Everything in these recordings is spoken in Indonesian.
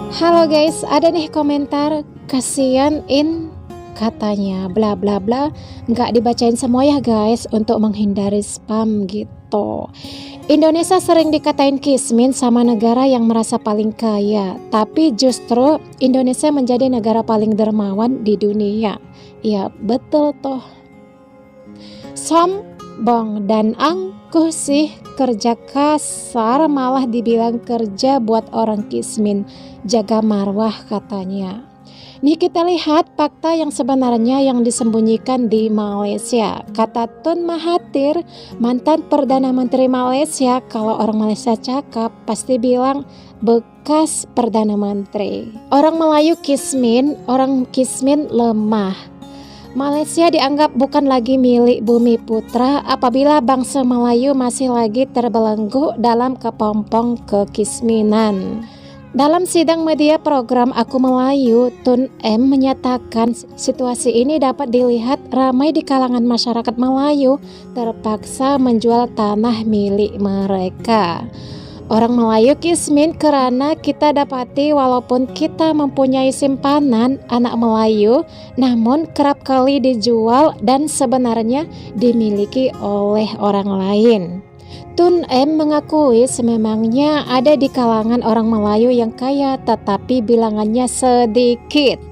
Halo guys, ada nih komentar kasihan katanya bla bla bla, nggak dibacain semua ya guys untuk menghindari spam gitu. Indonesia sering dikatain kismin sama negara yang merasa paling kaya, tapi justru Indonesia menjadi negara paling dermawan di dunia. Ya betul toh. Sombong dan angkuh sih, kerja kasar malah dibilang kerja buat orang kismin, jaga marwah katanya. Nih kita lihat fakta yang sebenarnya yang disembunyikan di Malaysia. Kata Tun Mahathir, mantan Perdana Menteri Malaysia, kalau orang Malaysia cakap pasti bilang bekas Perdana Menteri. Orang Melayu kismin, orang kismin lemah. Malaysia dianggap bukan lagi milik bumi putra apabila bangsa Melayu masih lagi terbelenggu dalam kepompong kekisminan. Dalam sidang media program Aku Melayu, Tun M menyatakan situasi ini dapat dilihat ramai di kalangan masyarakat Melayu terpaksa menjual tanah milik mereka. Orang Melayu kismin karena kita dapati walaupun kita mempunyai simpanan anak Melayu, namun kerap kali dijual dan sebenarnya dimiliki oleh orang lain. Tun M mengakui sememangnya ada di kalangan orang Melayu yang kaya tetapi bilangannya sedikit.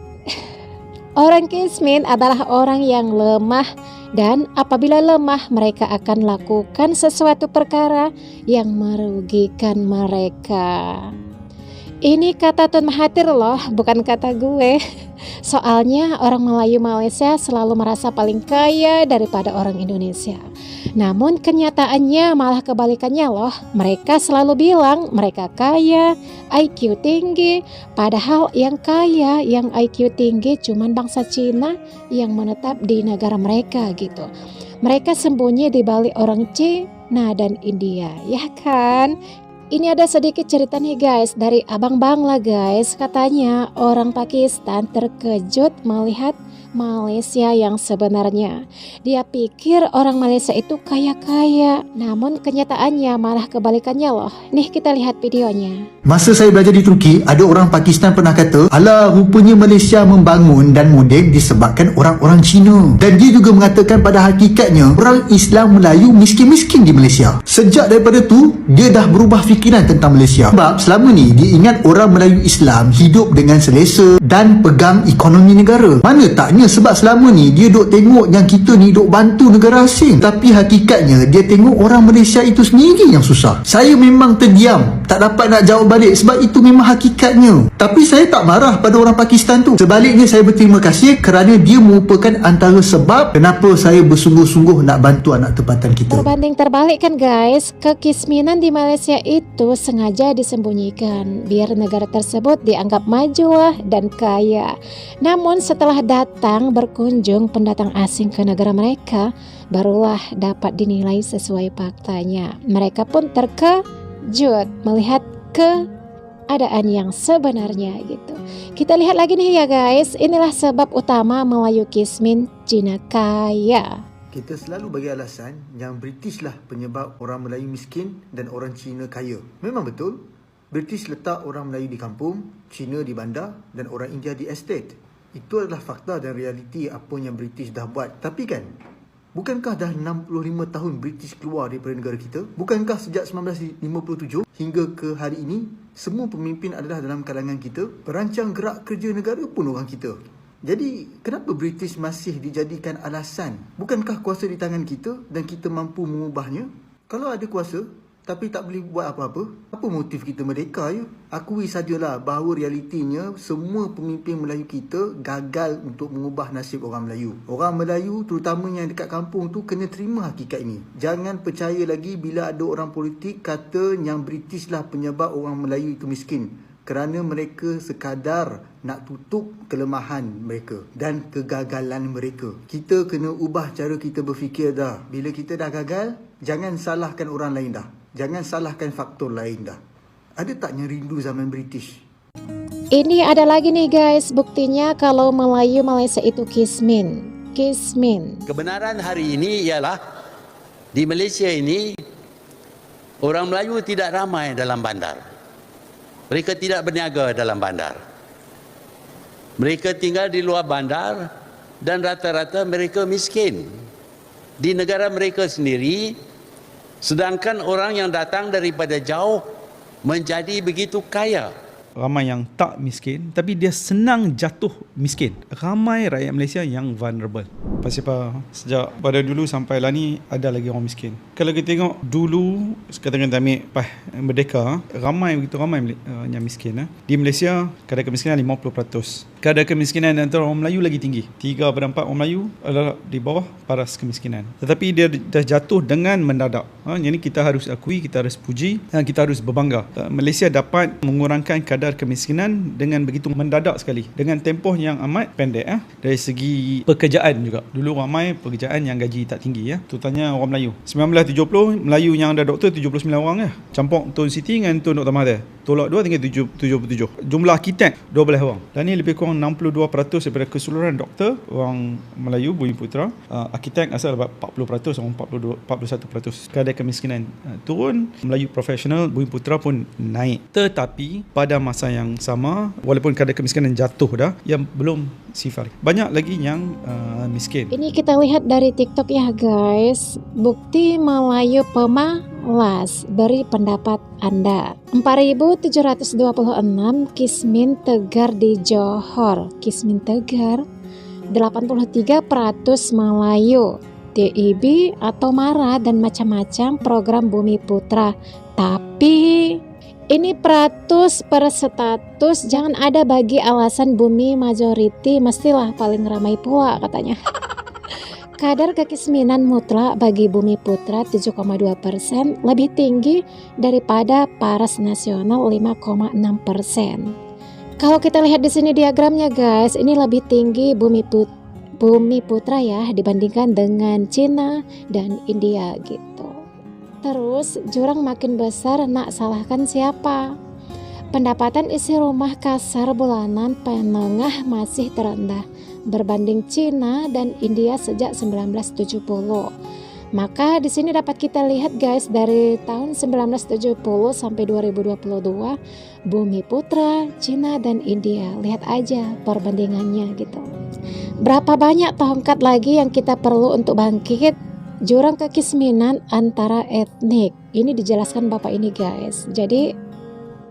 Orang kismin adalah orang yang lemah dan apabila lemah mereka akan lakukan sesuatu perkara yang merugikan mereka. Ini kata Tun Mahathir loh, bukan kata gue. Soalnya orang Melayu Malaysia selalu merasa paling kaya daripada orang Indonesia. Namun kenyataannya malah kebalikannya loh. Mereka selalu bilang mereka kaya, IQ tinggi. Padahal yang kaya, yang IQ tinggi cuman bangsa Cina yang menetap di negara mereka gitu. Mereka sembunyi di balik orang Cina dan India, ya kan? Ini ada sedikit cerita nih guys dari Abang Bangla guys. Katanya orang Pakistan terkejut melihat Malaysia yang sebenarnya. Dia pikir orang Malaysia itu kaya-kaya, namun kenyataannya malah kebalikannya loh. Nih kita lihat videonya. Masa saya belajar di Turki, ada orang Pakistan pernah kata, alah rupanya Malaysia membangun dan moden disebabkan orang-orang Cina. Dan dia juga mengatakan pada hakikatnya orang Islam Melayu miskin-miskin di Malaysia. Sejak daripada tu, dia dah berubah fikiran tentang Malaysia. Sebab selama ni dia ingat orang Melayu Islam hidup dengan selesa dan pegang ekonomi negara. Mana taknya sebab selama ni dia duk tengok yang kita ni duk bantu negara asing, tapi hakikatnya dia tengok orang Malaysia itu sendiri yang susah. Saya memang terdiam, tak dapat nak jawab balik sebab itu memang hakikatnya. Tapi saya tak marah pada orang Pakistan tu. Sebaliknya saya berterima kasih kerana dia merupakan antara sebab kenapa saya bersungguh-sungguh nak bantu anak tempatan kita. Berbanding terbalik kan guys, kekisminan di Malaysia itu sengaja disembunyikan biar negara tersebut dianggap maju dan kaya. Namun setelah datang berkunjung pendatang asing ke negara mereka, barulah dapat dinilai sesuai faktanya. Mereka pun terkejut melihat keadaan yang sebenarnya gitu. Kita lihat lagi nih ya guys, inilah sebab utama Melayu kismin Cina kaya. Kita selalu bagi alasan yang British lah penyebab orang Melayu miskin dan orang Cina kaya. Memang betul, British letak orang Melayu di kampung, Cina di bandar dan orang India di estate. Itu adalah fakta dan realiti apa yang British dah buat. Tapi kan, bukankah dah 65 tahun British keluar daripada negara kita? Bukankah sejak 1957 hingga ke hari ini, semua pemimpin adalah dalam kalangan kita? Perancang gerak kerja negara pun orang kita. Jadi, kenapa British masih dijadikan alasan? Bukankah kuasa di tangan kita dan kita mampu mengubahnya? Kalau ada kuasa, tapi tak boleh buat apa-apa, apa motif kita merdeka ya? Akui sajalah bahawa realitinya semua pemimpin Melayu kita gagal untuk mengubah nasib orang Melayu. Orang Melayu terutamanya yang dekat kampung tu kena terima hakikat ini. Jangan percaya lagi bila ada orang politik kata yang British lah penyebab orang Melayu itu miskin. Kerana mereka sekadar nak tutup kelemahan mereka dan kegagalan mereka. Kita kena ubah cara kita berfikir dah. Bila kita dah gagal, jangan salahkan orang lain dah. Jangan salahkan faktor lain dah. Ada taknya rindu zaman British? Ini ada lagi nih guys, buktinya kalau Melayu Malaysia itu kismin. Kebenaran hari ini ialah di Malaysia ini orang Melayu tidak ramai dalam bandar. Mereka tidak berniaga dalam bandar. Mereka tinggal di luar bandar dan rata-rata mereka miskin di negara mereka sendiri, sedangkan orang yang datang daripada jauh menjadi begitu kaya. Ramai yang tak miskin tapi dia senang jatuh miskin. Ramai rakyat Malaysia yang vulnerable. Pasal apa? Sejak pada dulu sampai lah ni ada lagi orang miskin. Kalau kita tengok dulu, katakan kita ambil merdeka, begitu ramai yang miskin. Di Malaysia kadar kemiskinan 50%. Kadar kemiskinan antara orang Melayu lagi tinggi. 3/4 orang Melayu adalah di bawah paras kemiskinan. Tetapi dia dah jatuh dengan mendadak. Jadi kita harus akui, kita harus puji dan kita harus berbangga. Malaysia dapat mengurangkan kadar kemiskinan dengan begitu mendadak sekali, dengan tempoh yang amat pendek. Dari segi pekerjaan juga, dulu ramai pekerjaan yang gaji tak tinggi, terutamanya orang Melayu. 1970 Melayu yang ada doktor 79 orang, campur Tun Siti dengan Tun Dr. Mahathir. Tolak 2 tinggal 77. Jumlah arkitek 12 orang. Dan ni lebih kurang 62% daripada keseluruhan doktor orang Melayu Bumi Putra. Arkitek asal dapat 40%, orang 41%. Kadar kemiskinan turun, Melayu profesional Bumi Putra pun naik. Tetapi pada masa yang sama, walaupun kadar kemiskinan jatuh dah, yang belum sifar. Banyak lagi yang miskin. Ini kita lihat dari TikTok ya guys. Bukti Melayu pemalas. Beri pendapat Anda. 4.726 Kismin Tegar di Johor. Kismin Tegar 83% Melayu. TIB atau MARA dan macam-macam program Bumi Putra. Tapi ini peratus per status, jangan ada bagi alasan bumi majority, mestilah paling ramai pula katanya. Kadar kekisminan mutlak bagi Bumi Putra 7,2%, lebih tinggi daripada paras nasional 5,6%. Kalau kita lihat di sini diagramnya guys, ini lebih tinggi Bumi Putra ya dibandingkan dengan Cina dan India gitu. Terus jurang makin besar, nak salahkan siapa? Pendapatan isi rumah kasar bulanan penengah masih terendah berbanding Cina dan India sejak 1970. Maka di sini dapat kita lihat guys, dari tahun 1970 sampai 2022 Bumi Putra, Cina dan India, lihat aja perbandingannya gitu. Berapa banyak tongkat lagi yang kita perlu untuk bangkit jurang kekisminan antara etnik. Ini dijelaskan Bapak ini guys. Jadi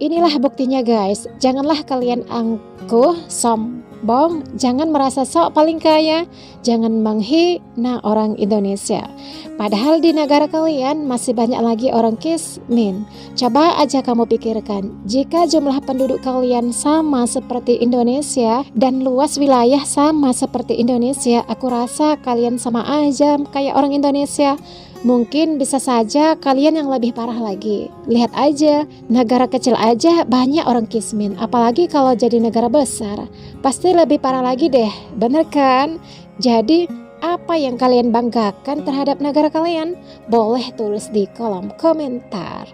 inilah buktinya guys. Janganlah kalian angkuh, sombong, jangan merasa sok paling kaya, jangan menghina orang Indonesia. Padahal di negara kalian masih banyak lagi orang kismin. Coba aja kamu pikirkan, jika jumlah penduduk kalian sama seperti Indonesia dan luas wilayah sama seperti Indonesia, aku rasa kalian sama aja kayak orang Indonesia. Mungkin bisa saja kalian yang lebih parah lagi. Lihat aja, negara kecil aja banyak orang kismin, apalagi kalau jadi negara besar. Pasti lebih parah lagi deh, bener kan? Jadi apa yang kalian banggakan terhadap negara kalian? Boleh tulis di kolom komentar.